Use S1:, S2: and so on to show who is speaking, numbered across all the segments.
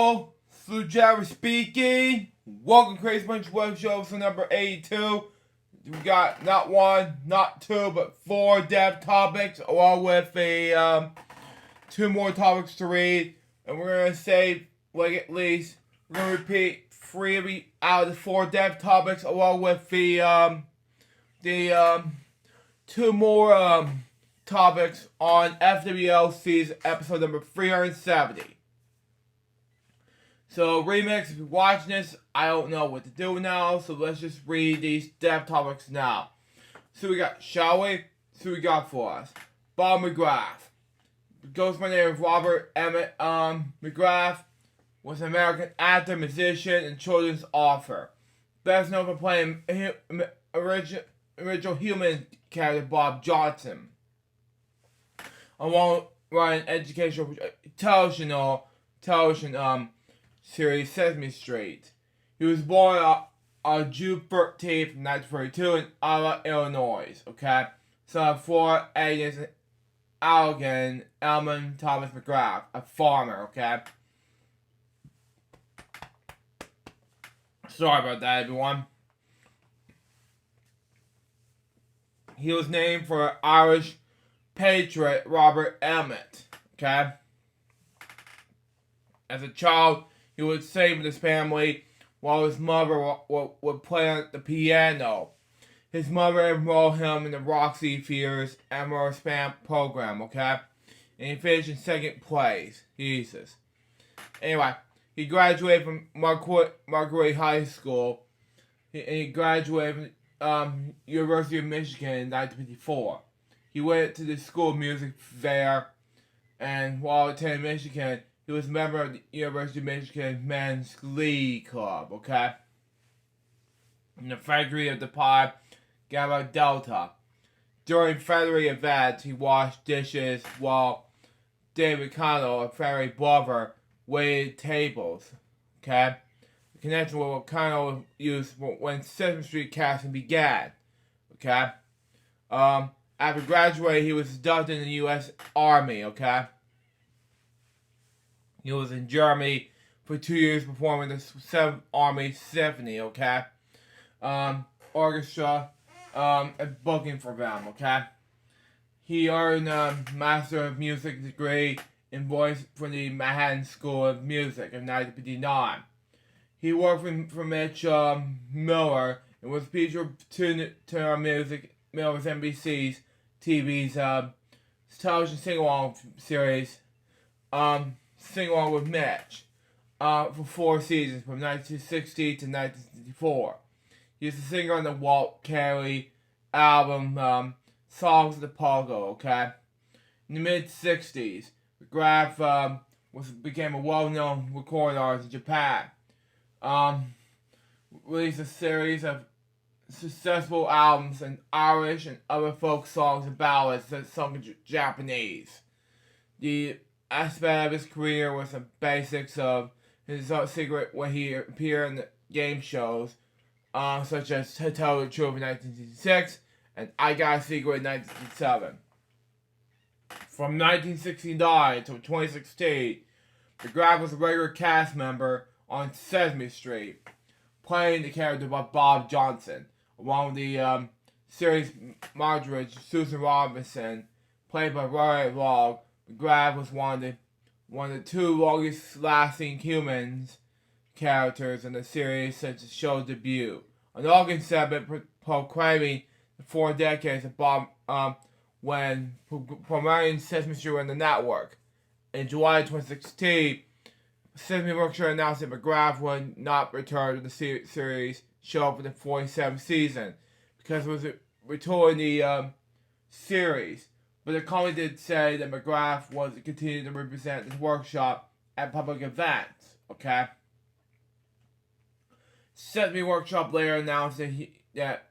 S1: Hello, Sue Jerry speaking. Welcome to Crazy Bunch WebShow for number 82. We got not one, not two, but four dev topics, along with two more topics to read. And we're gonna say, like, at least we're gonna repeat three out of the four dev topics, along with the two more topics on FWLC's episode number 370. So, Remix, if you're watching this, I don't know what to do now, so let's just read these dev topics now. So we got, shall we? So we got for us, Bob McGrath. Goes by the name of Robert Emmett McGrath, was an American actor, musician, and children's author. Best known for playing original human character Bob Johnson, along with an educational television series Sesame Street. He was born on June 13th, 1942 in Iowa, Illinois. Okay, so four agents, Allegan Elman Thomas McGrath, a farmer. Okay, sorry about that, everyone. He was named for Irish patriot Robert Emmet. Okay, as a child, he would sing with his family while his mother would play on the piano. His mother enrolled him in the Roxy Theater's Emerald Span program, okay? And he finished in second place. Jesus. Anyway, he graduated from Marguerite High School. He graduated from University of Michigan in 1954. He went to the School of Music there, and while attending Michigan, he was a member of the University of Michigan Men's Glee Club, okay? In the factory of the Pi Gamma Delta. During Federal events, he washed dishes while David Connell, a Federal brother, waited tables, okay? The connection with what Connell used when Sesame Street casting began, okay? After graduating, he was inducted in the U.S. Army, okay? He was in Germany for 2 years performing the 7th Army Symphony, okay? Orchestra, and booking for them, okay? He earned a Master of Music degree in voice from the Manhattan School of Music in 1959. He worked for Mitch Miller and was featured to music Miller's NBC's TV's television sing-along series, Sing Along with Mitch, for 4 seasons, from 1960 to 1964. He was a singer on the Walt Kelly album, Songs of the Pogo, okay? In the mid-60s, McGrath became a well-known recording artist in Japan. Released a series of successful albums in Irish and other folk songs and ballads that sung in Japanese. The aspect of his career was the basics of his secret when he appeared in the game shows, such as To Tell the Truth in 1966 and I Got a Secret in 1967. From 1969 to 2016, McGrath was a regular cast member on Sesame Street, playing the character of Bob Johnson, along with the series Marjorie Susan Robinson, played by Roy Log. McGrath was one of the two longest-lasting humans characters in the series since the show's debut. On August 7th, proclaiming the 4 decades of Bob when promoting Sesame Street on the network. In July 2016, Sesame Workshop announced that McGrath would not return to the series show for the 47th season because it was retooling the series. But the company did say that McGrath was to continue to represent his workshop at public events, okay? Sesame Workshop later announced that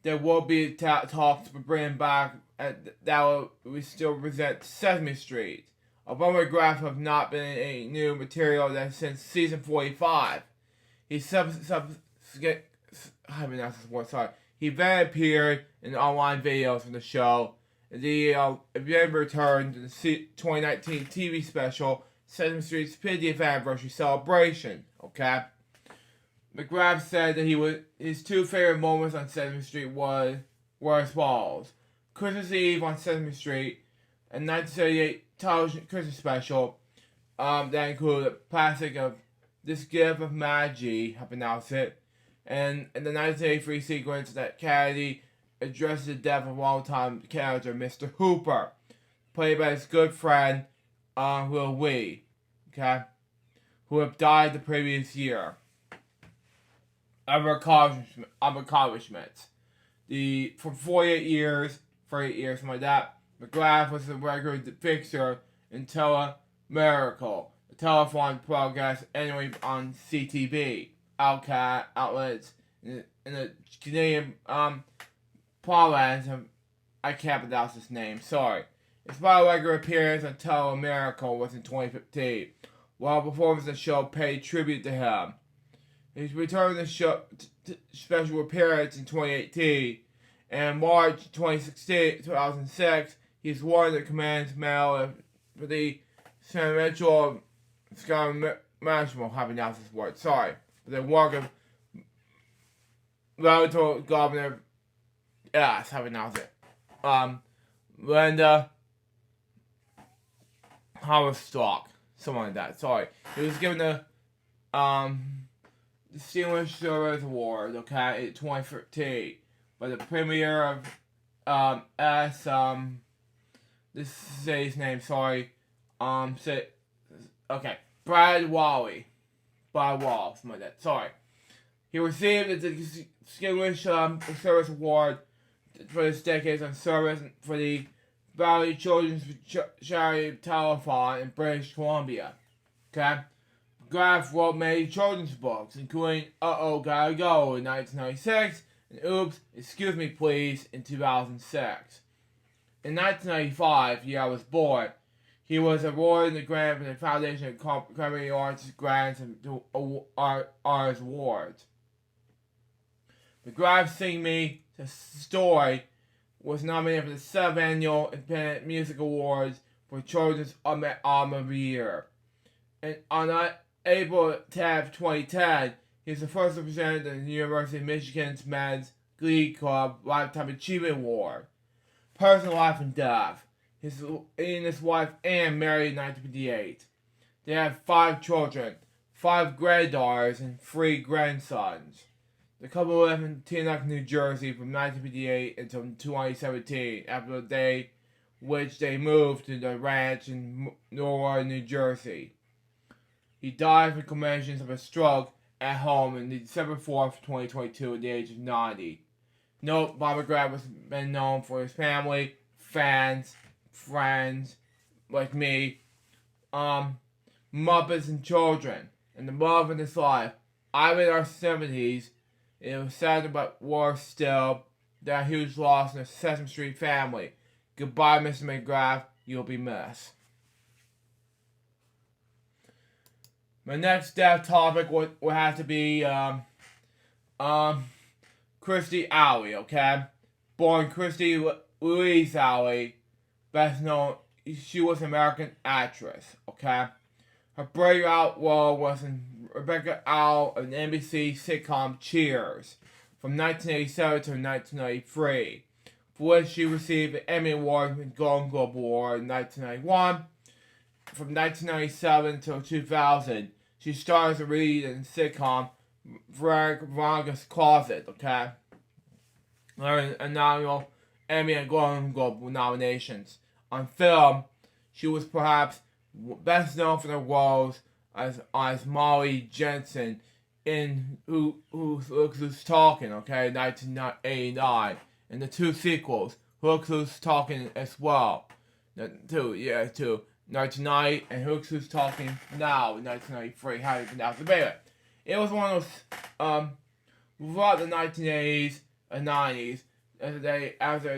S1: there will be talks to bring him back that will still represent Sesame Street. Although McGrath have not been in any new material that since season 45. He He then appeared in online videos from the show. The event returned to the 2019 TV special Sesame Street's 50th anniversary celebration, okay? McGrath said that his two favorite moments on Sesame Street were as follows. Christmas Eve on Sesame Street, a 1978 television Christmas special that included a classic of This Gift of Magi, I pronounce it, and the 1983 sequence that Kennedy addresses the death of longtime character Mr. Hooper, played by his good friend Will Wee, okay, who had died the previous year. Other accomplishments. For 48 years, something like that, McGrath was a regular fixture in Telemiracle, a telephone broadcast annually on CTV, outlets in the Canadian parlance. I can't pronounce his name, sorry. His final regular appearance on Telemiracle was in 2015, while performers of the show paid tribute to him. He returned to the show special appearance in 2018, and in March 2006, he's won the command's medal for the Central National, how to pronounce this word, sorry, for the work of relative governor, yes, how to pronounce it, Linda Haverstock, something like that, sorry. He was given the Distinguished Service Award, okay, in 2013, by the premier of this is his name, sorry, Brad Wall, something like that, sorry. He received the Distinguished Service Award for his decades on service for the Valley Children's Charity Telethon in British Columbia, okay. McGrath wrote many children's books, including Uh-Oh, Gotta Go in 1996 and Oops, Excuse Me Please in 2006. In 1995, the year I was born, he was awarded the grant from the Foundation of Community Arts Grants and Arts Awards. McGrath's Sing Me the Story was nominated for the 7th Annual Independent Music Awards for Children's Album of the Year. And on April 10, 2010, he was the first to present the University of Michigan's Men's Glee Club Lifetime Achievement Award. Personal life and death. He and his wife Anne married in 1958. They had 5 children, 5 granddaughters, and 3 grandsons. The couple lived in Teaneck, New Jersey from 1958 until 2017, after the day which they moved to the ranch in Norwood, New Jersey. He died from complications of a stroke at home on December 4th, 2022 at the age of 90. Note, Bob McGrath has been known for his family, fans, friends, like me, Muppets and children, and the love in his life. I'm in our 70s. It was sad but worse still that he was lost in the Sesame Street family. Goodbye, Mr. McGrath. You'll be missed. My next death topic would have to be Kirstie Alley, okay? Born Kirstie Louise Alley, best known, she was an American actress, okay? Her breakout role was in Rebecca Owl of the NBC sitcom Cheers from 1987 to 1993, for which she received an Emmy Award and Golden Globe Award in 1991. From 1997 until 2000, she starred as a lead in the sitcom Veronica's Closet, okay? Earned an annual Emmy and Golden Globe nominations. On film, she was perhaps best known for the roles as Molly Jensen in Who's Talking, okay, 1989, and the 2 sequels, Who's Talking as well, 1990 and Who's Talking Now in 1993. How do you pronounce it? It was one of those throughout the 1980s and 90s as they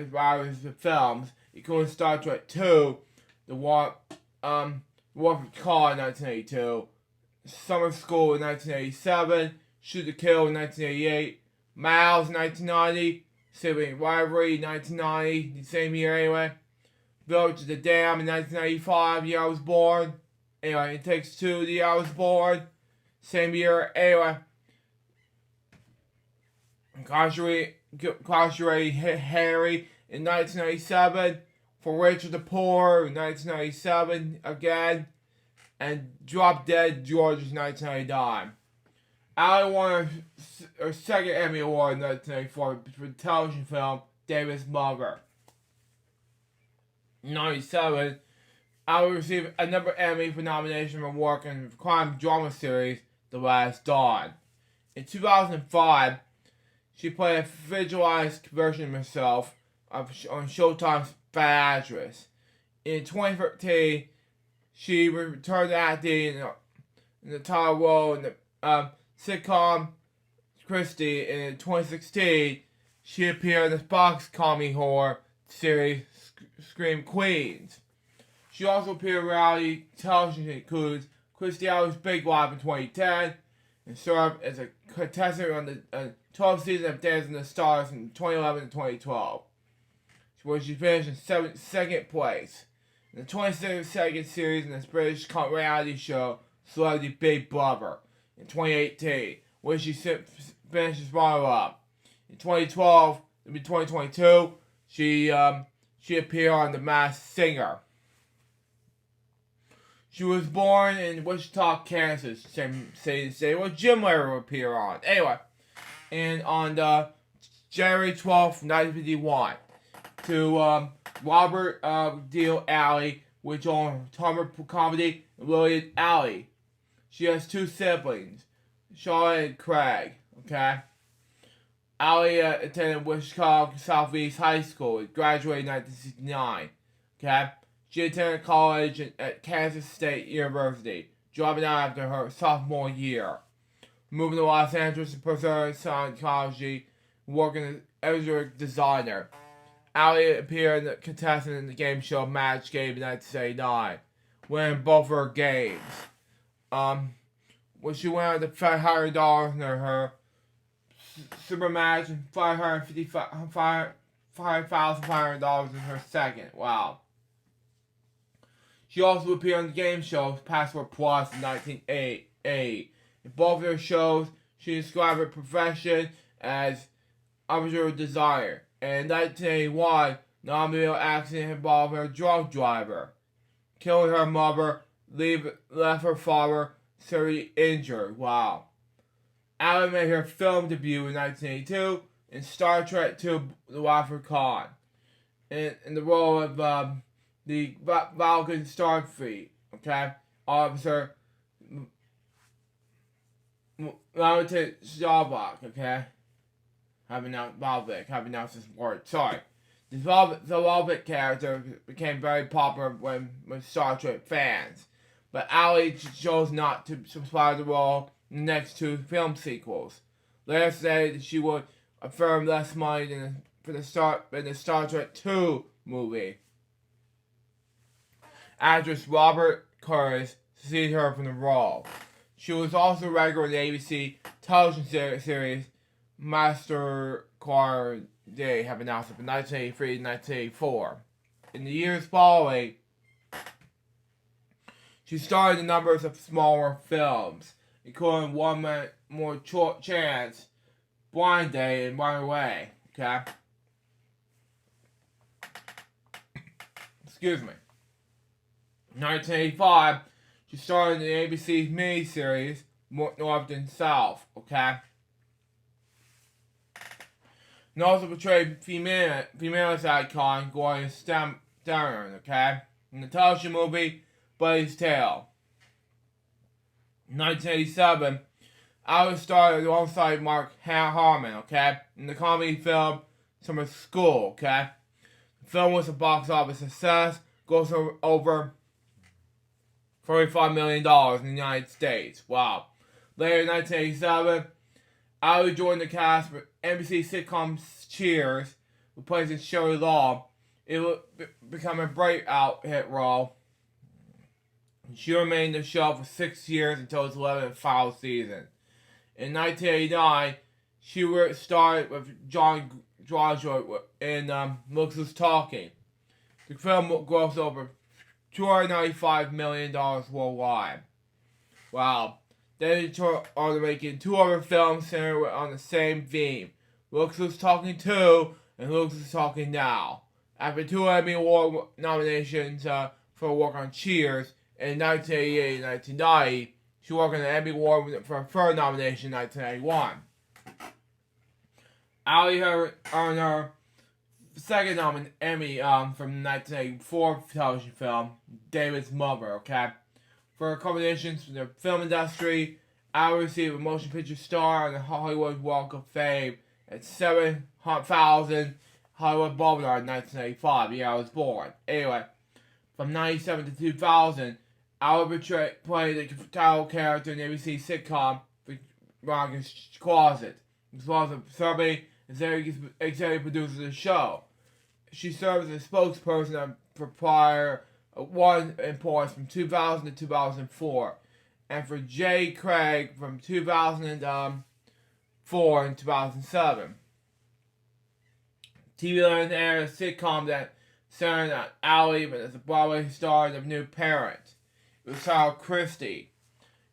S1: rise the films, including Star Trek II, the War of Call in 1982, Summer School in 1987, Shoot to Kill in 1988, Miles in 1990, Sibling Rivalry in 1990, the same year anyway, Village of the Dam in 1995, the year I was born, Anyway, It Takes Two, the year I was born. Same year, anyway. Incarcerated Harry in 1997. For Rachel the Poor in 1997 again. And Drop Dead George in 1999. Allie won her second Emmy Award in 1994 for the television film David's Mother. In 1997, Allie received another Emmy for nomination for work in the crime drama series The Last Dawn. In 2005, she played a visualized version of herself on Showtime's Bad Actress. In 2013, she returned to acting in the title role in the sitcom Christie. And in 2016, she appeared in the Fox comedy horror series Scream Queens. She also appeared in reality television includes Christie Alley's Big Life in 2010 and served as a contestant on the 12th season of Dancing with the Stars in 2011 and 2012, where she finished in second place. In the 22nd series in this British reality show Celebrity Big Brother in 2018, where she finished as runner-up. In 2012 and 2022, she appeared on The Masked Singer. She was born in Wichita, Kansas, same state where Jim Lair will appear on. Anyway, and on January 12th, 1951, to Robert Deal Alley, which owned Turner Comedy and William Alley. She has two siblings, Charlotte and Craig. Okay, Alley attended Wichita Southeast High School and graduated in 1969. Okay. She attended college at Kansas State University, dropping out after her sophomore year. Moving to Los Angeles to pursue Scientology, working as editor designer. Allie appeared in the contestant in the game show Match Game in 1979, winning both her games. When she went on to $500 in her super match and $5,500 in her second. Wow. She also appeared on the game show Passport Plus in 1988. In both of her shows, she described her profession as amateur designer. And in 1981, an automobile accident involved a drunk driver, killing her mother, left her father seriously injured. Wow. Allie made her film debut in 1982 in Star Trek II: The Wrath of Khan, in the role of the Vulcan Starfleet, okay, officer Lieutenant Starbuck, okay. Having announced this word. Sorry. The Velvet character became very popular with Star Trek fans, but Allie chose not to supply the role in the next two film sequels. Later said she would affirm less money in the Star Trek II movie. Actress Robert Curtis succeeded her from the role. She was also regular in the ABC television series Master Card Day, have announced it from 1983 to 1984. In the years following, she starred in numbers of smaller films, including One More Chance, Blind Day, and Run Away. Okay? Excuse me. In 1985, she starred in the ABC miniseries North and South. Okay? And also portrayed feminist icon Gloria Steinem, okay? In the television movie Buddy's Tale. In 1987, Allie starred alongside Mark Harmon, okay? In the comedy film Summer School, okay? The film was a box office success, goes over $45 million in the United States. Wow. Later in 1987, Allie joined the cast for NBC sitcom Cheers, replacing Shelley Law. It would become a breakout hit role. She remained in the show for 6 years until its 11th and final season. In 1989, she starred with John Joshua in Looks Who's Talking. The film grossed over $295 million worldwide. Wow. They are making 2 other films centered on the same theme. Looks Who's Talking To and Looks Who's Talking Now. After 2 Emmy Award nominations for work on Cheers in 1988 and 1990, she worked on an Emmy Award for her 3rd nomination in 1981. Ali earned her 2nd Emmy from the 1984 television film David's Mother, okay? For her accommodations in the film industry, Ali received a Motion Picture Star on the Hollywood Walk of Fame at 7,000 Hollywood Boulevard in 1985, the year I was born. Anyway, from 1997 to 2000, Ali played the title character in the ABC sitcom Veronica's Closet, as well as a survey executive producer of the show. She served as a spokesperson for Prior One employees from 2000 to 2004, and for Jay Craig from 2004 and 2007. TV Land aired a sitcom that centered on Ali as a Broadway star of New Parent. It was titled Christie.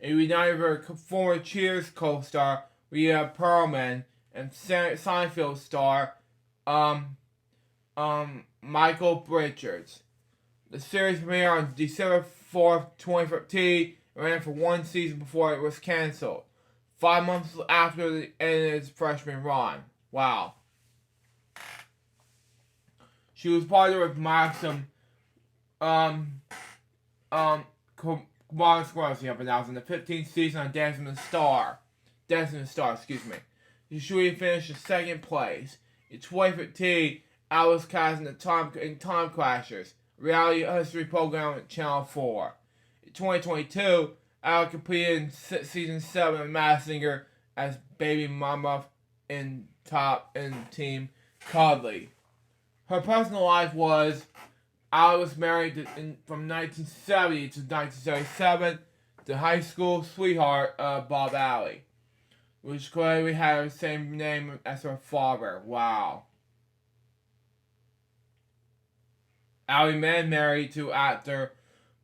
S1: It reunited her former Cheers co-star Rhea Perlman and Seinfeld star Michael Richards. The series premiered on December 4th, 2013, and ran for 1 season before it was canceled, 5 months after the end of its freshman run. Wow. She was partnered with Maxim Scorsese up and out in the 15th season on Dancing with the Stars, excuse me. She finished in 2nd place. In 2015, I was cast in Time Crashers, a reality history program at Channel 4. In 2022, I competed in season 7 of Masked Singer as Baby Mama in Team Cuddly. Her personal life was, I was married from 1970 to 1977 to high school sweetheart Bob Alley, which clearly had the same name as her father. Wow. Alley married to actor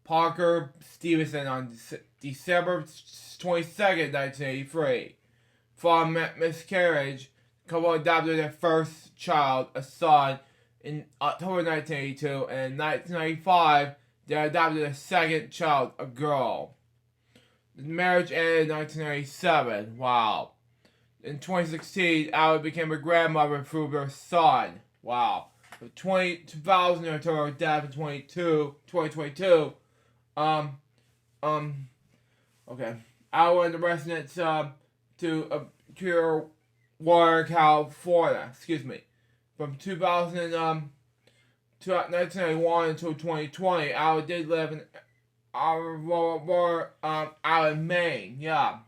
S1: Parker Stevenson on December 22nd, 1983. Following miscarriage, the couple adopted their first child, a son, in October 1982, and in 1995, they adopted a 2nd child, a girl. The marriage ended in 1997. Wow. In 2016, Alley became a grandmother through their son. Wow. From 2000 until her death in 2022. Okay. Alley went to residence to Clearwater, California. Excuse me. From 1991 until 2020, Alley did live in Allen, Maine. Yeah.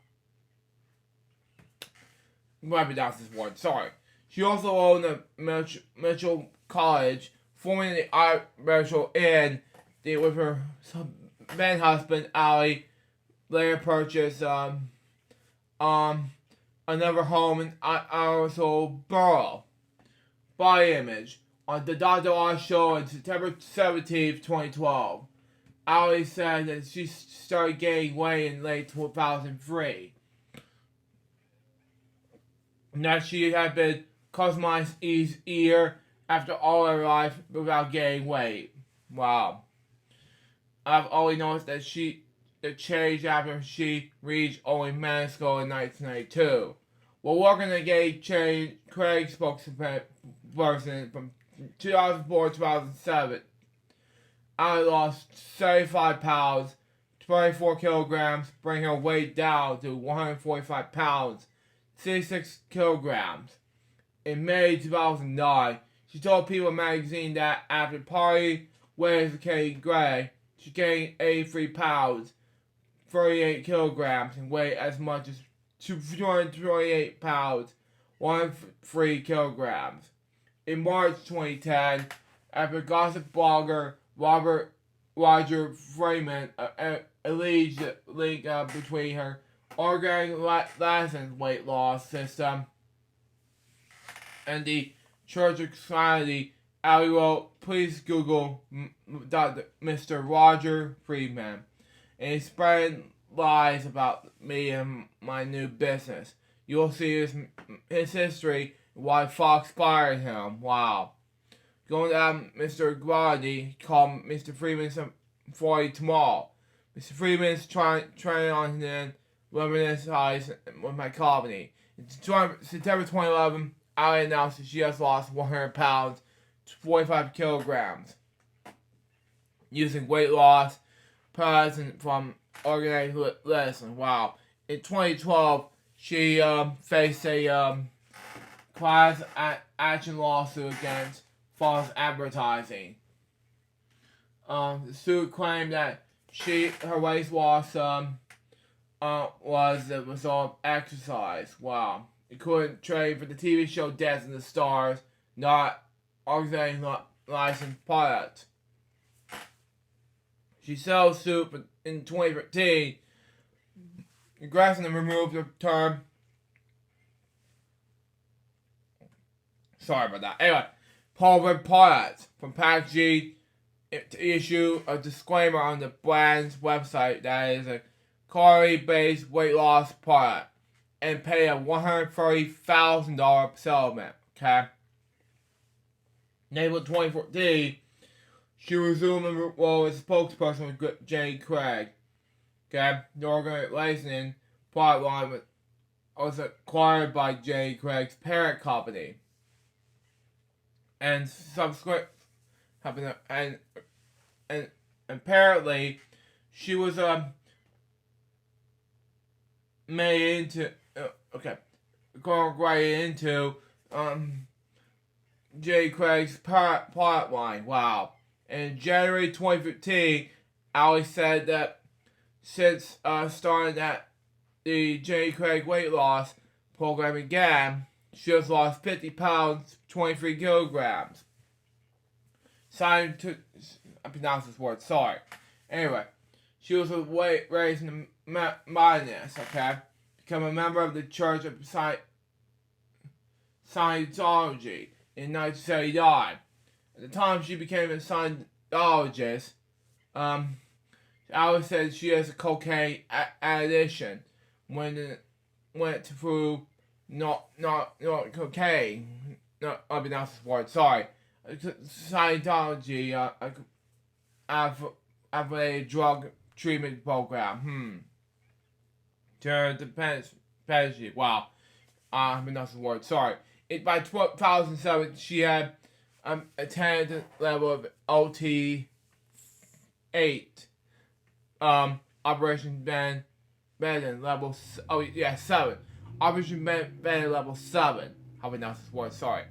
S1: Might be that's this word. Sorry. She also owned a Mitchell College, formerly the Mitchell Inn, with her then husband Alley. Later purchased another home in Islesville Borough. Body image. On the Dr. Oz show on September 17th, 2012, Alley said that she started gaining weight in late 2003. And that she had been customized each year after all her life without gaining weight. Wow. I've only noticed that the change after she reached only middle school in 1992. While working to gay change, Craig spokesperson from 2004 to 2007, I lost 75 pounds, 24 kilograms, bringing her weight down to 145 pounds, 66 kilograms. In May 2009, she told People magazine that after party weighing became gray, she gained 83 pounds, 38 kilograms, and weighed as much as 228 pounds, 103 kilograms. In March 2010, after gossip blogger Roger Freeman alleged link between her organic license weight loss system and the Church of Society Ali wrote, "Please Google Mr. Roger Friedman," and he's spreading lies about me and my new business. You'll see his history and why Fox fired him. Wow. Going down Mr. Grundy called Mr. Friedman for you tomorrow. Mr. Friedman is trying on and reminisce with my company. In September 2011, Ali announced that she has lost 100 pounds to 45 kilograms using weight loss products from organized listen. Wow. In 2012, she faced a class action lawsuit against false advertising. The suit claimed that her weight loss was the result of exercise. Wow. It couldn't trade for the TV show Death and the Stars, not organizing licensed products. She settled suit in 2013, aggressing and removed the term. Sorry about that. Anyway, Pulver products from packaging to issue a disclaimer on the brand's website that is a calorie-based weight loss product and pay a $130,000 settlement. Okay. In April 2014, she resumed her role as a spokesperson with J. Craig. Okay, the organization product line was acquired by J. Craig's parent company, and subsequent and apparently she was made into going right into J. Craig's product line. Wow. In January 2015, Ali said that since starting at the J. Craig weight loss program again, she has lost 50 pounds, 23 kilograms. I pronounce this word, sorry. Anyway, she was raised in the Methodist, okay? Become a member of the Church of Scientology in 1979. At the time she became a Scientologist, Alice said she has a cocaine addiction when it went through not cocaine. No, I'll pronounce this word, sorry. Scientology have a drug treatment program. Turn dependency. Wow. I pronounce the word, sorry. By 2007, she had attained the level of OT 8. Operation Ben level 7. Operation Ben level 7. How pronounce this word? Sorry.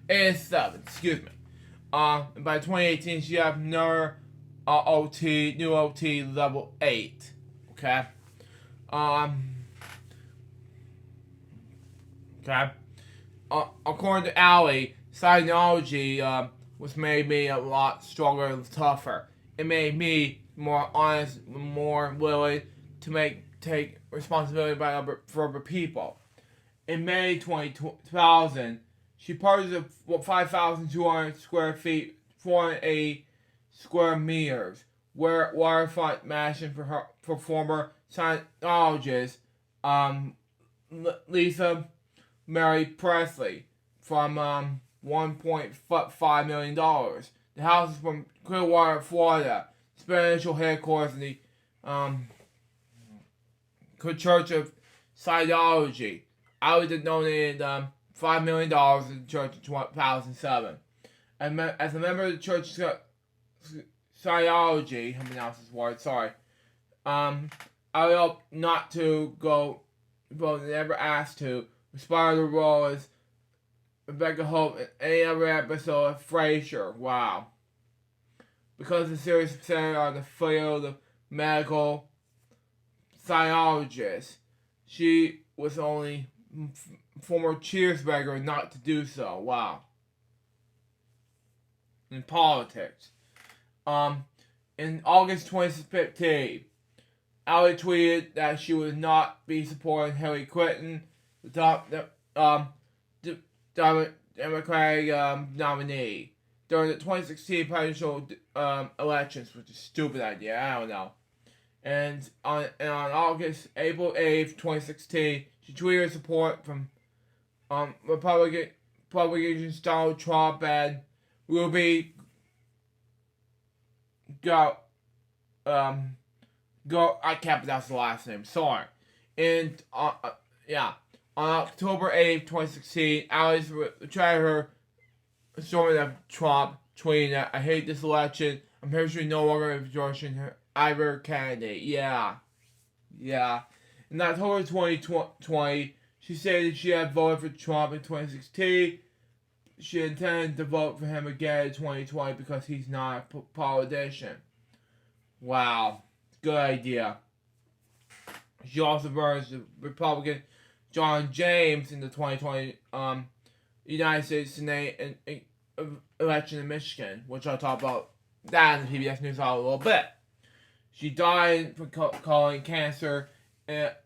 S1: It is 7. Excuse me. And by 2018, she had new OT level 8. Okay. Okay. According to Ali, Scientology was made me a lot stronger and tougher. It made me more honest, more willing to take responsibility for other people. In May 2000, she purchased 5,200 square feet, 480 square meters, where waterfront mansion for former Scientologist Lisa Mary Presley from $1.5 million. The house is from Clearwater, Florida, spiritual headquarters in the Church of Scientology. Ali donated $5 million to the church in 2007. And as a member of the Church of Scientology, I'm pronouncing this word, sorry. I hope not to go, but never asked to, aspire to the role as Rebecca Hope in any other episode of Frasier. Wow. Because the series is centered on the field of medical Scientologist, she was only former Cheers beggar not to do so. Wow. In politics. In August 2015, Ali tweeted that she would not be supporting Hillary Clinton, the Democratic nominee during the 2016 presidential elections, which is a stupid idea. I don't know. And on April 8th, 2016, she tweeted support from Republicans Donald Trump and Ruby I can't pronounce the last name, sorry. And on October 8th, 2016, Alice tried her storming of Trump, tweeting that I hate this election. I'm personally no longer endorsing either candidate. Yeah. In October 2020, she stated she had voted for Trump in 2016. She intended to vote for him again in 2020 because he's not a politician. Wow. Good idea. She also versus the Republican John James in the 2020 United States Senate election in Michigan, which I'll talk about that in the PBS News Hour a little bit. She died from colon cancer at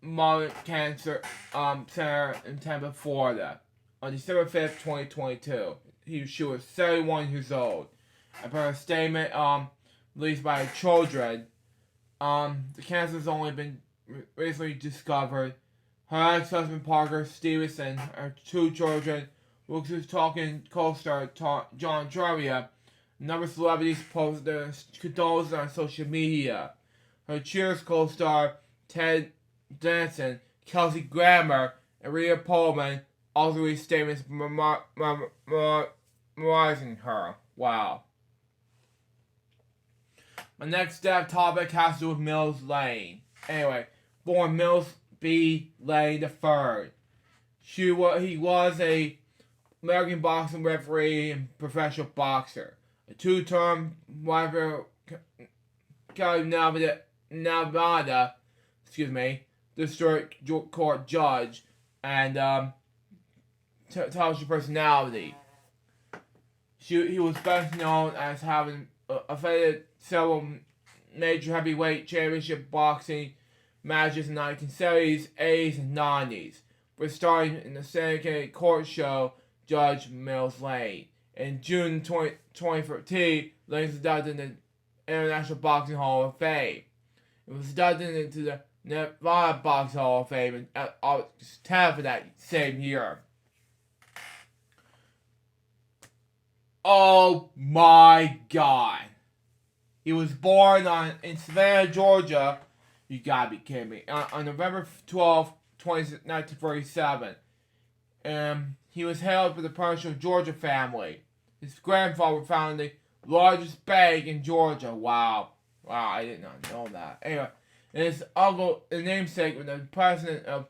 S1: Mullen Cancer Center in Tampa, Florida, on December 5th, 2022. She was 71 years old. And per a statement released by her children, the cancer has only been recently discovered. Her ex-husband Parker Stevenson, her two children, Wilkes Talking co-star John Travolta, a number of celebrities posted their condolences on social media. Her Cheers co-star Ted Danson, Kelsey Grammer, and Rhea Pullman also released statements memorializing her. Wow. My next topic has to do with Mills Lane. Anyway, born Mills B. Lane III. He was a American boxing referee and professional boxer. A two-term Nevada, district court judge, and tells your personality. He was best known as having offended several major heavyweight championship boxing matches in the 1970s, 80s, and 90s, but starting in the syndicated court show Judge Mills Lane. In June 2013, Lane was inducted in the International Boxing Hall of Fame. It was inducted into the Nevada Boxing Hall of Fame on August 10th of that same year. Oh my God. He was born in Savannah, Georgia. You gotta be kidding me. On November 12th, 1947. He was hailed for the Partial Georgia family. His grandfather founded the largest bank in Georgia. Wow, I did not know that. Anyway, and his uncle, the namesake, was the president of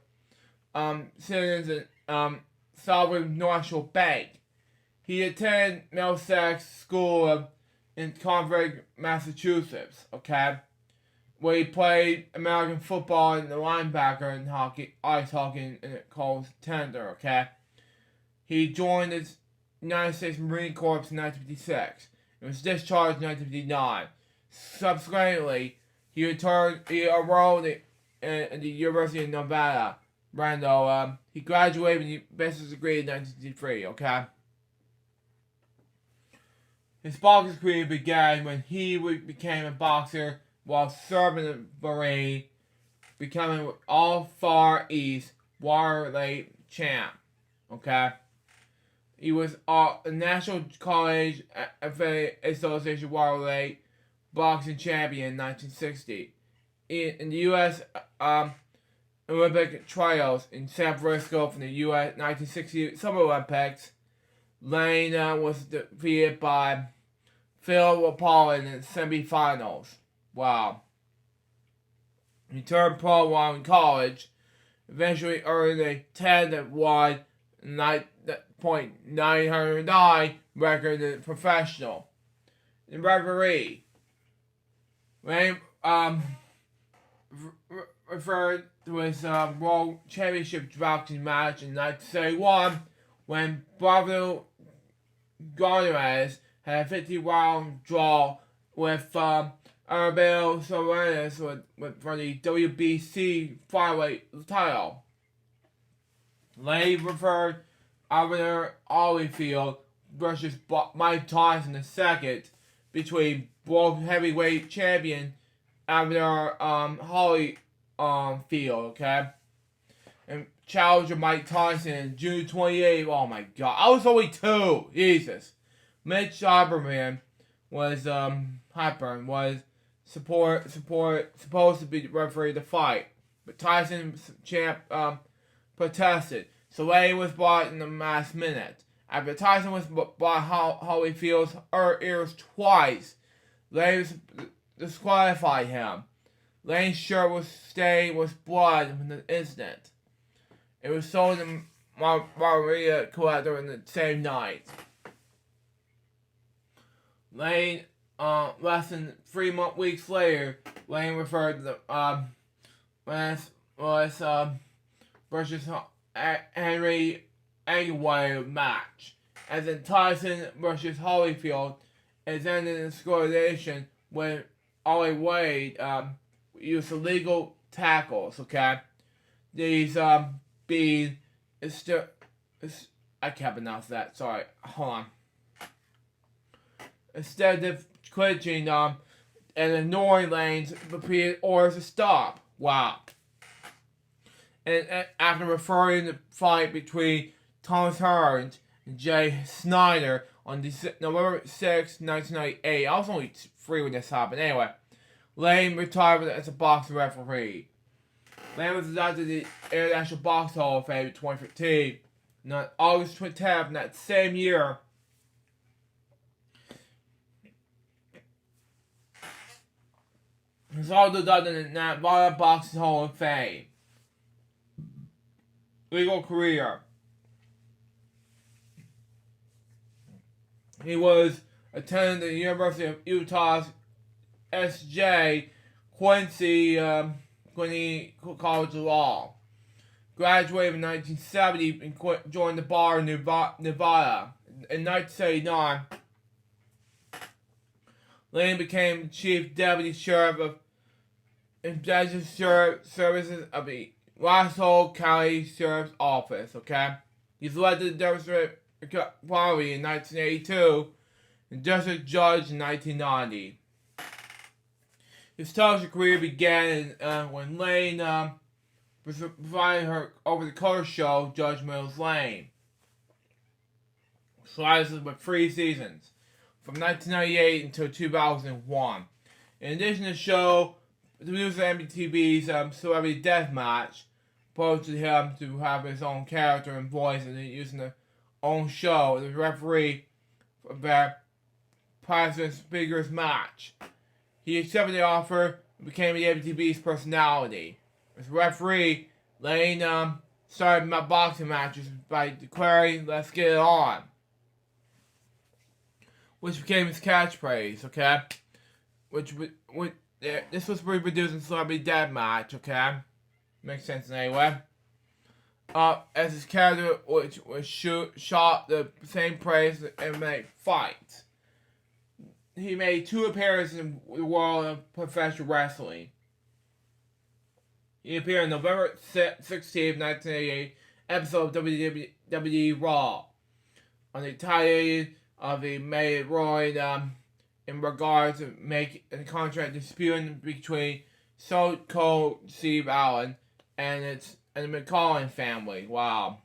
S1: Citizens and Sovereign National Bank. He attended Middlesex School in Concord, Massachusetts, okay? Where he played American football and the linebacker and ice hockey, and it calls tender, okay? He joined the United States Marine Corps in 1956 and was discharged in 1959. Subsequently, he enrolled in the University of Nevada, Reno. He graduated with a business degree in 1963, okay? His boxing career began when he became a boxer while serving the Marine, becoming All Far East Waterweight champ. Okay? He was a National College Association Waterweight boxing champion in 1960. In the U.S. Olympic trials in San Francisco from the U.S. 1960 Summer Olympics, Lane was defeated by Phil Paulin in the semifinals. Wow. He turned pro while in college, eventually earned a 10-1 .909 record in professional. The referee, Lane referred to his World Championship boxing match in 1971 when Bravo Gomez had a 50-round draw with Arabelle Soares from the WBC flyweight title. Lane referred Evander Holyfield versus Mike Tyson II between world heavyweight champion Evander Holyfield, okay? And challenger Mike Tyson June 28th. Oh my god, I was only 2. Jesus. Mitch Cyberman was Hypern was supposed to be the referee of the fight, but Tyson's champ protested, so Lane was brought in the last minute. After Tyson was brought Holyfield's ears twice, Lane disqualified him. Lane's shirt was stained with blood from the incident. It was sold in Maria collector in the same night. Lane, less than 3 weeks later, Lane referred to the versus Henry Angway match, as in Tyson versus Holyfield is ended in disqualification when Ollie Wade used illegal tackles. Okay, these being I can't pronounce that. Sorry, hold on. Instead of clinching and ignoring Lane's repeated orders to stop. Wow. And after referring the fight between Thomas Hearns and Jay Snyder on November 6, 1998, I was only 3 when this happened. Anyway, Lane retired as a boxing referee. Lane was inducted to the International Boxing Hall of Fame in 2015. And on August 10th in that same year, he was also inducted in the Nevada Boxing Hall of Fame. Legal career. He was attending the University of Utah's S.J. Quincy College of Law. Graduated in 1970 and joined the bar in Nevada. In 1979, Lane became Chief Deputy Sheriff of Investigative Services of the Washoe County Sheriff's Office, okay? He's elected to the District Party in 1982 and District Judge in 1990. His television career began when Lane was providing her over-the-color show, Judge Mills Lane. So lasted with 3 seasons, from 1998 until 2001. In addition to the show, the producer of MTV's Celebrity Deathmatch proposed to him to have his own character and voice and using their own show as a referee for their President's Speaker's match. He accepted the offer and became the MTV's personality. As a referee, Lane started boxing matches by declaring, "Let's get it on," which became his catchphrase, okay? This was reproduced in Celebrity Deathmatch, okay? Makes sense anyway. As his character, which was shot the same praise and made fights. He made 2 appearances in the world of professional wrestling. He appeared on November 16, 1988, episode of WWE Raw, on the Italian of the May Roy in regards to make a contract dispute between Stone Cold Steve Allen and the McCollum family. Wow.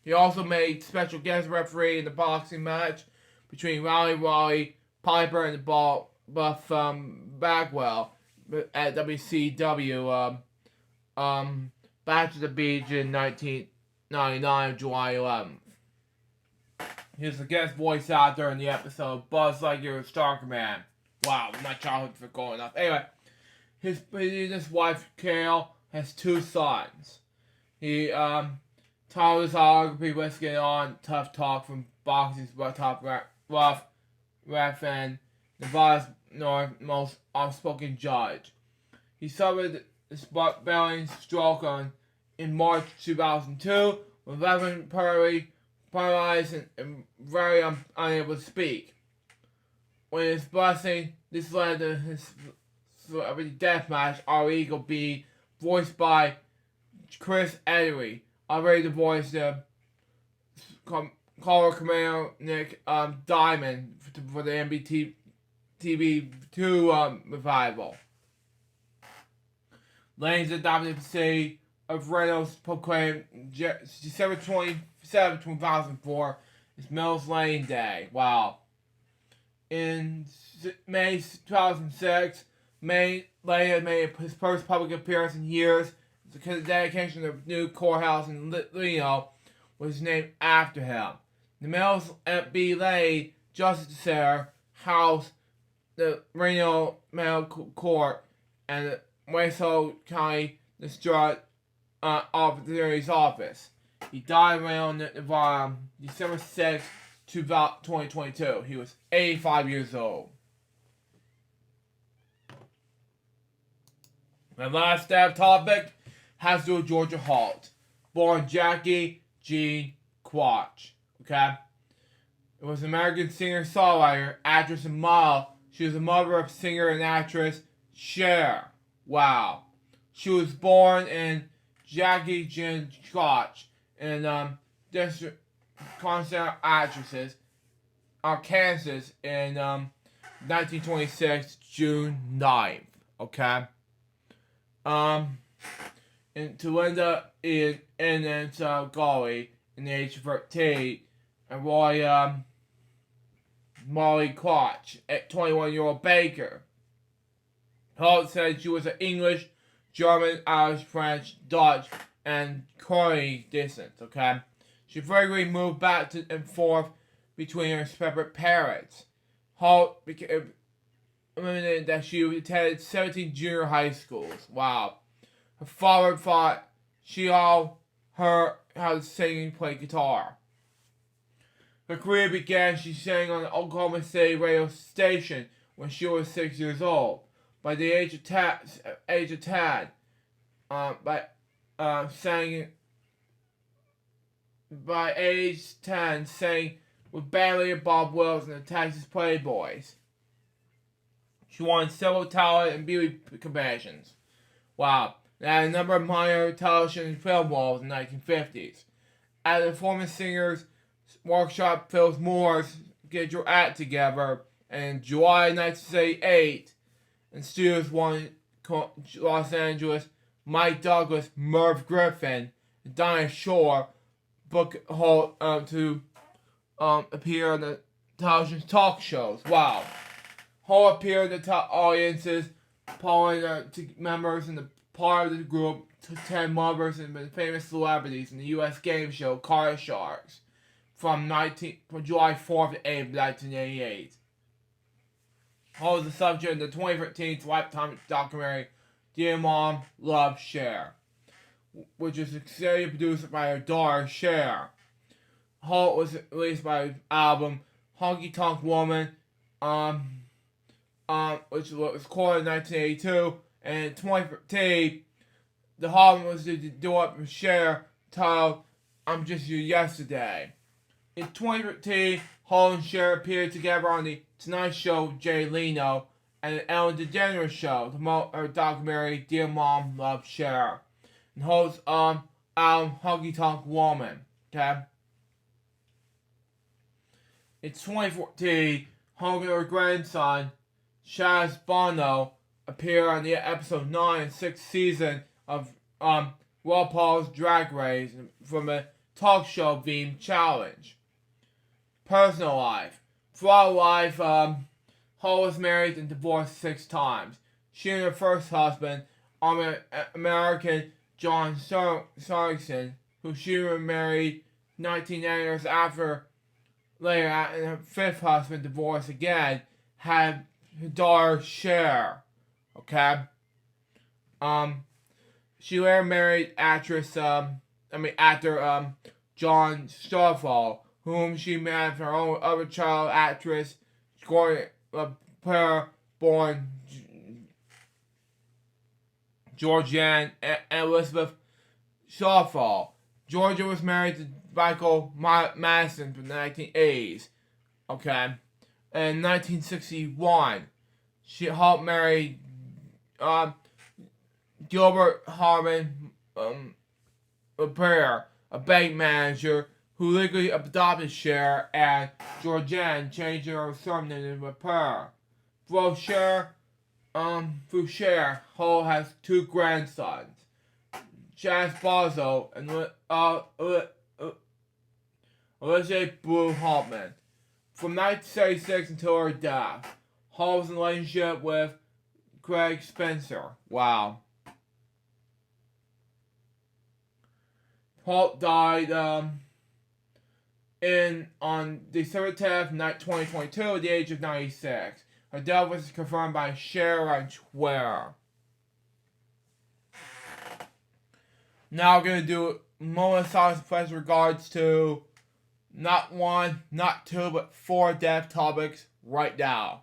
S1: He also made special guest referee in the boxing match between Raleigh Piper and the Buff Bagwell at WCW Back to the Beach in 1999, July 11th. He was a guest voice actor in the episode Buzz Lightyear Star Command. Wow, my childhood for going up. Anyway, his wife, Carol, has 2 sons. He taught his autography, Let's Get On, Tough Talk from Boxing's Top Ref and Nevada's most outspoken judge. He suffered a spine stroke in March 2002 with Reverend Perry paralyzed and very unable to speak. When his blessing, this led to his Celebrity Deathmatch, Our Eagle being voiced by Chris Edery, already to voice the color commander Nick Diamond for the MBTV2 revival. Lane's adopted city of Reynolds proclaimed December 27, 2004 is Mills Lane Day. Wow. In May 2006, Lane made his first public appearance in years. The dedication of the new courthouse in Reno was named after him. The Mills B. Lane Justice Center housed the Reno Male Court and the Washoe County District Attorney's Office. He died around December 6, 2022. He was 85 years old. My last topic has to do with Georgia Holt, born Jackie Jean Quatch. Okay? It was an American singer-songwriter, actress, and model. She was the mother of singer and actress Cher. Wow. She was born in Jackie Jean Quatch in District Concert Actresses, Kansas in 1926, June 9th. Okay? And to Linda in Gully in the age of 13, and Roy Molly Quatch, a 21-year-old baker. Holt said she was an English, German, Irish, French, Dutch, and Korean descent, okay? She frequently moved back and forth between her separate parents. Holt became limited that she attended 17 junior high schools. Wow. Her father thought she all her how to sing and play guitar. Her career began, she sang on the Oklahoma City radio station when she was 6 years old. By the age of 10, sang with Bailey and Bob Wills and the Texas Playboys. She won several talent and beauty competitions. Wow. And had a number of minor television and film roles in the 1950s. At the former singers workshop, Phil Moore's Get Your Act Together, and in July 1978, in Studios One, Los Angeles, Mike Douglas, Merv Griffin, and Dinah Shore booked Holt to appear on the television talk shows. Wow. Holt appeared to audiences, polling members in the part of the group to 10 members and famous celebrities in the U.S. game show Card Sharks from July 4th to 8th, 1988. Holt was the subject of the 2013 Lifetime documentary Dear Mom, Love, Cher, which is executive produced by her daughter, Cher. Holt was released by his album Honky Tonk Woman, which was recorded in 1982, and in 2013, the album was to do up with Cher, titled I'm Just You Yesterday. In 2013, Holt and Cher appeared together on the Tonight Show with Jay Leno and the Ellen DeGeneres Show to promote her documentary Dear Mom, Love, Cher. And Holt's album Honky Tonk Woman. Okay? In 2014, Holt and her grandson, Shaz Bono, appeared on the episode 9 and 6th season of RuPaul's Drag Race from a talk show themed challenge. Personal life. Throughout life, Holt was married and divorced 6 times. She and her first husband, American John Sargson, who she remarried 19 years later, and her 5th husband divorced again, had her daughter Cher. Okay? She later married actor John Starfall, whom she met for her own other child, actress born Georgianne Elizabeth Starfall. Georgia was married to Michael Madison from the 1980s. Okay? In 1961, she helped marry Gilbert Harmon Repair, a bank manager who legally adopted Cher, and Georgianne changed her surname to her. Through Cher, Hull has two grandsons, Chaz Bozo and Elizabeth Blue Holtman. From 1976 until her death, Hull was in a relationship with Craig Spencer. Wow. Holt died on December 10th, 2022 at the age of 96. Her death was confirmed by Cher on Twitter. Now we're going to do moment of silence with regards to not one, not two, but 4 death topics right now.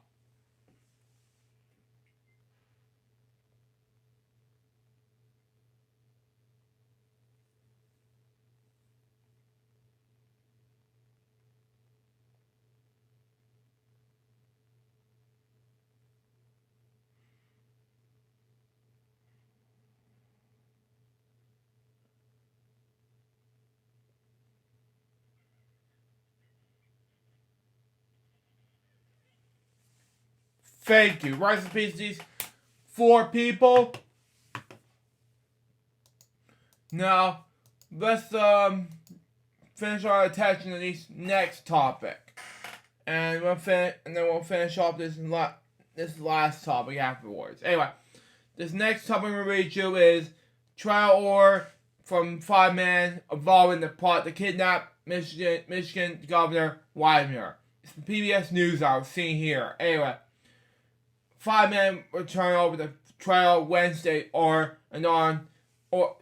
S1: Thank you. Rest in peace to these 4 people. Now, let's finish our attention to this next topic, and then we'll finish off this last topic afterwards. Anyway, this next topic we'll read you is trial order from 5 men involving the plot to kidnap Michigan Governor Weidner. It's the PBS News I was seeing here. Anyway, 5 men were turned over to trial Wednesday or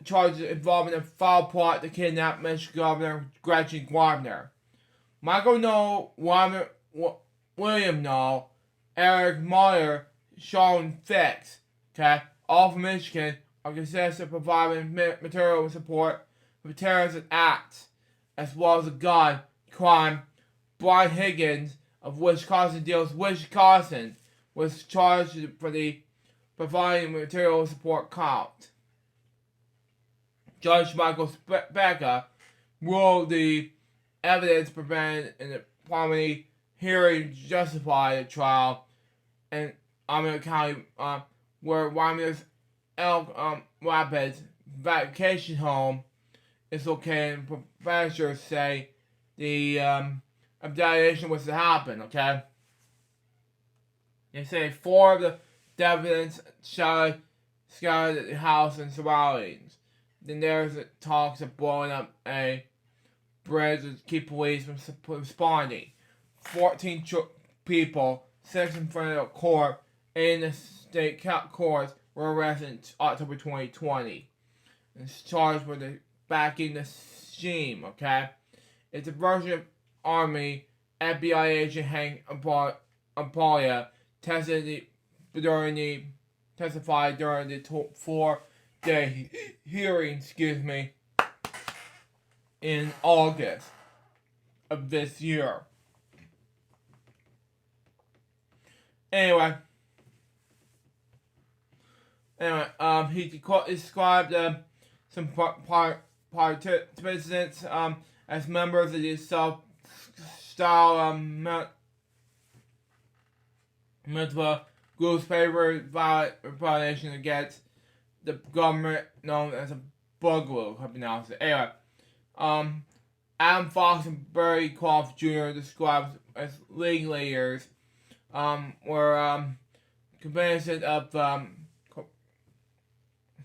S1: charges involving a foul plot to kidnap Michigan Governor Gretchen Whitmer. Michael Knoll, William Knoll, Eric Meyer, Sean Fix, all from Michigan, are considered of providing material support for terrorist acts, as well as a gun crime. Brian Higgins of Wisconsin was charged for the providing material support count. Judge Michael Becca ruled the evidence presented in the preliminary hearing justified the trial in Alameda County, where Wyoming's Elk Rapids vacation home is located, and professors say the abduction was to happen, They say 4 of the evidence scattered the house and surroundings. Then there's talks of blowing up a bridge to keep police from responding. 14 people, 6 in front of the court, in the state courts, were arrested in October 2020. And charged with backing the scheme, It's a Russian Army FBI agent Hank Ampalia testified during the 4-day hearing, in August of this year. Anyway, he described some participants as members of the self-style mitzvah groups favored violent retaliation against the government, known as a bugler, I pronounced it. Anyway, Adam Fox and Barry Croft Jr. described as league leaders were convicted of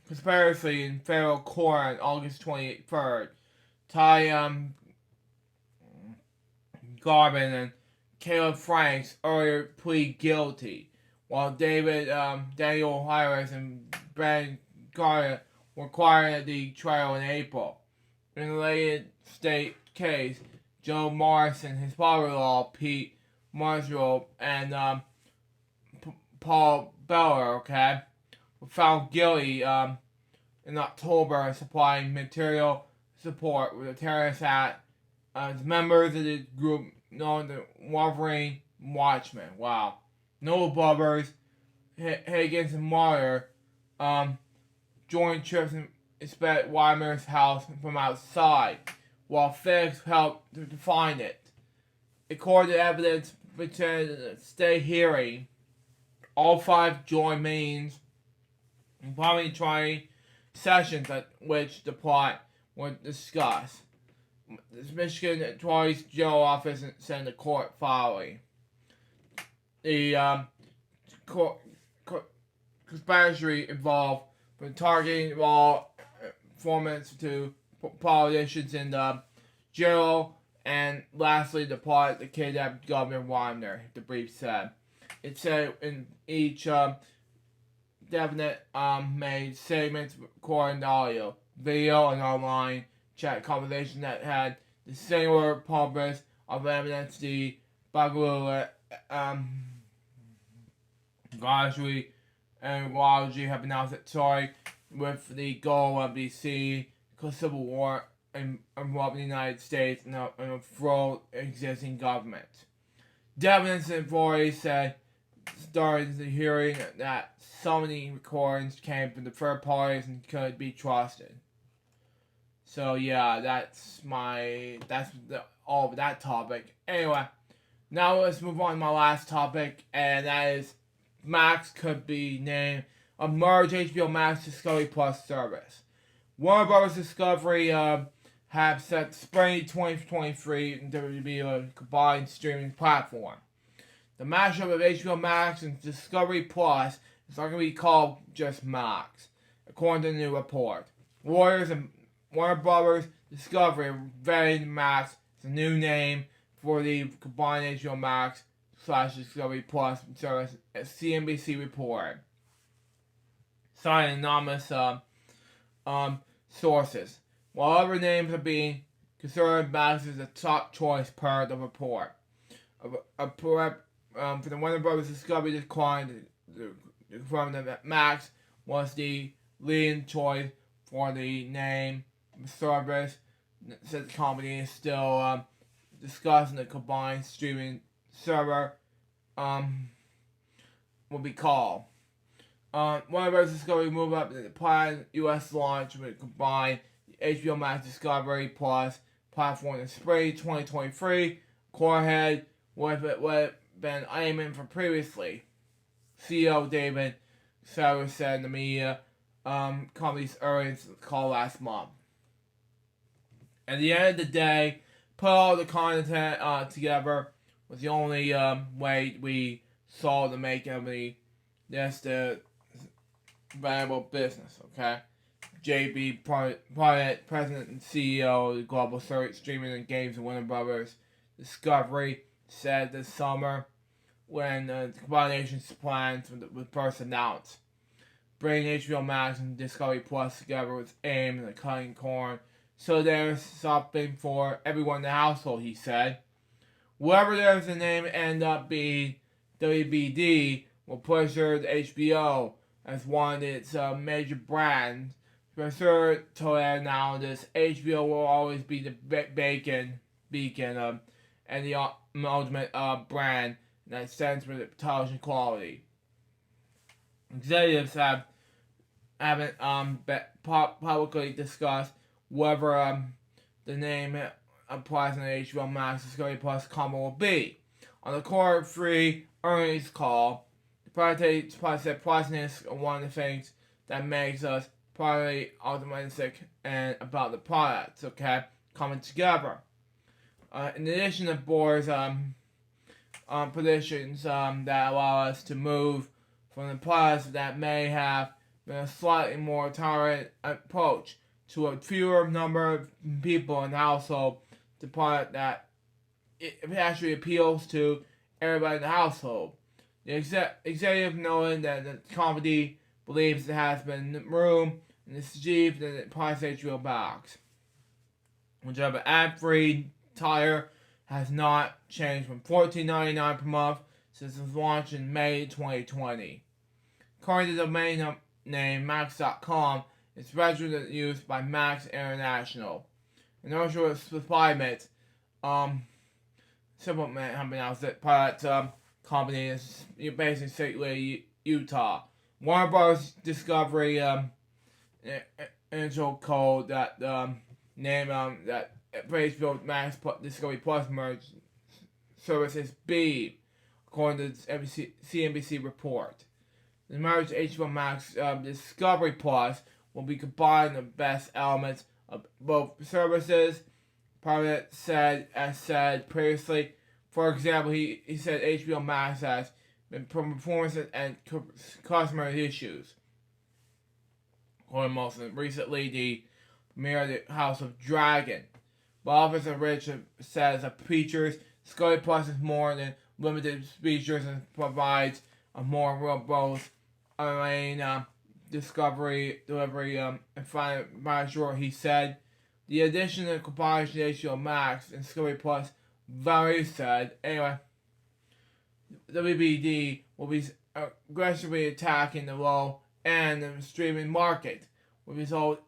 S1: conspiracy in federal court on August 23rd. Ty Garvin and Caleb Franks earlier plead guilty, while Daniel Harris and Ben Garrett were required at the trial in April. In a related state case, Joe Morrison, his father-in-law Pete Marshall, and Paul Beller, were found guilty in October of supplying material support with a terrorist act as members of the group known as the Wolverine Watchmen. Wow. Noah Bubbers, Higgins, and Meyer joined trips and inspect Weimer's house from outside. while facts help to define it. According to evidence presented in a state hearing, all 5 joint meetings and parliamentary sessions at which the plot was discussed. The Michigan Attorney General Office sent the court filing. The conspiracy involved from targeting law informants to politicians in the general, and lastly, the plot to kidnap Governor Weiner, the brief said. It said in each definite made statements recording audio, video, and online chat conversation that had the singular purpose of evidence the Bagalu Gajri and Walaji have announced that sorry with the goal of the civil war involving the United States and overthrow existing government. The evidence authorities said during the hearing that some of the recordings came from the third parties and could be trusted. So yeah, that's all of that topic. Anyway, now let's move on to my last topic, and that is Max could be named a merged HBO Max Discovery Plus service. Warner Bros. Discovery have set spring 2023 to be a combined streaming platform. The mashup of HBO Max and Discovery Plus is not going to be called just Max, according to the new report. Warriors and Warner Bros. Discovery vetted Max as a new name for the combined HBO Max / Discovery Plus service, as CNBC reported, citing anonymous sources. While other names are being considered, Max is the top choice per the report. For the Warner Bros. Discovery declined to confirm that Max was the leading choice for the name service, since the company is still discussing the combined streaming server will be called. Warner Bros. Discovery moved up to the planned U.S. launch with a combined HBO Max Discovery Plus platform in spring 2023. Core ahead with it what been aiming for previously. CEO David Sauer said in the media company's earnings call last month. At the end of the day, put all the content together was the only way we saw to make the viable business, okay? JB, President and CEO of the global streaming and games and Warner Brothers Discovery, said this summer when the combination's plans was first announced. Bringing HBO Max and Discovery Plus together was aimed at cutting corn, so there's something for everyone in the household, he said. Whoever there's the name end up being, WBD will push her to HBO as one of its major brands. Spencer Toad now this HBO will always be the beacon and the ultimate brand in that sense with television quality. Executives haven't publicly discussed whether the name applies in the HBO Max Discovery Plus combo will be. On the Core 3 earnings call, the president said pricing is one of the things that makes us probably optimistic and about the products, okay, coming together. In addition to board's positions that allow us to move from the products that may have been a slightly more tolerant approach to a fewer number of people in the household, the product that it actually appeals to everybody in the household. The executive noted that the company believes there has been room and it's cheap than the price HBO box. Whichever ad-free tire has not changed from $14.99 per month since its launch in May 2020. According to the domain name Max.com, it's registered and used by Max International. In order with supplement, supplement have been announced that product company is based in St. Louis, Utah. Warner Bros. Discovery initial code that name that for HBO Max Discovery Plus merge services Beam, according to the CNBC report. The merged HBO Max Discovery Plus will be combining the best elements of both services. Private said previously. For example, he said HBO Max has been performance and customer issues. According most recently, the premiere of the House of Dragon. But Officer Richard says that features Discovery Plus is more than limited features and provides a more robust discovery delivery and finally, he said. The addition of combination of HBO Max and Discovery Plus, Valerie said. Anyway, WBD will be aggressively attacking the low end of the streaming market, with its old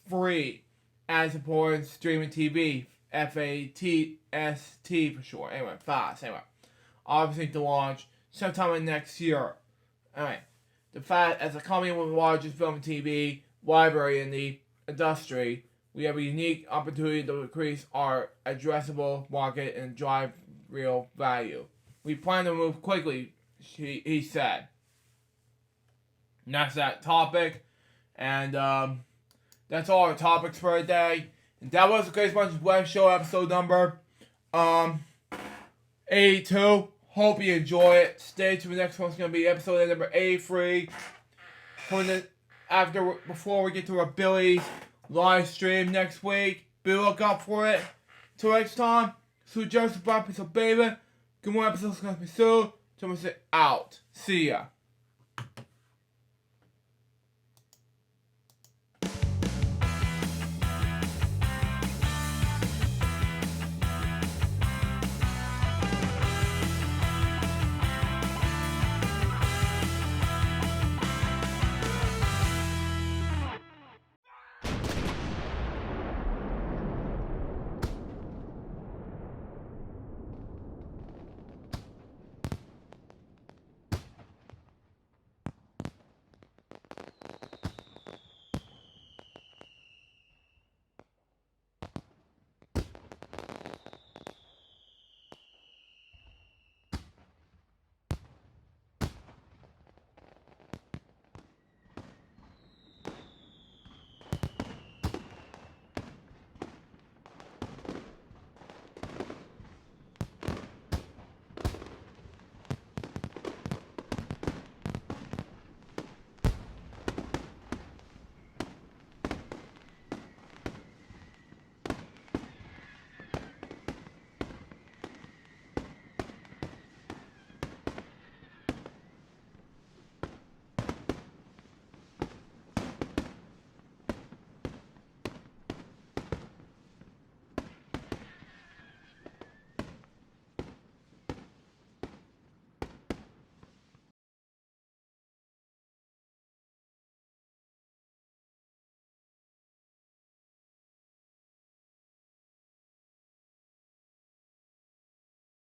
S1: free ad-supported streaming TV, FATST for short. Anyway, fast. Anyway, obviously to launch sometime next year. Anyway, the fact as a company with the largest film and TV library in the industry, we have a unique opportunity to increase our addressable market and drive real value. We plan to move quickly, he said. And that's that topic. And that's all our topics for today. And that was the TheCrazyBunch's WebShow episode number 82. Hope you enjoy it. Stay tuned. The next one's going to be episode number 83. Before we get to our Billy's live stream next week. Be lookout for it. Till next time, Sue Joseph, Bob, Baby. Good more episodes coming soon. So I'm going to say out. See ya.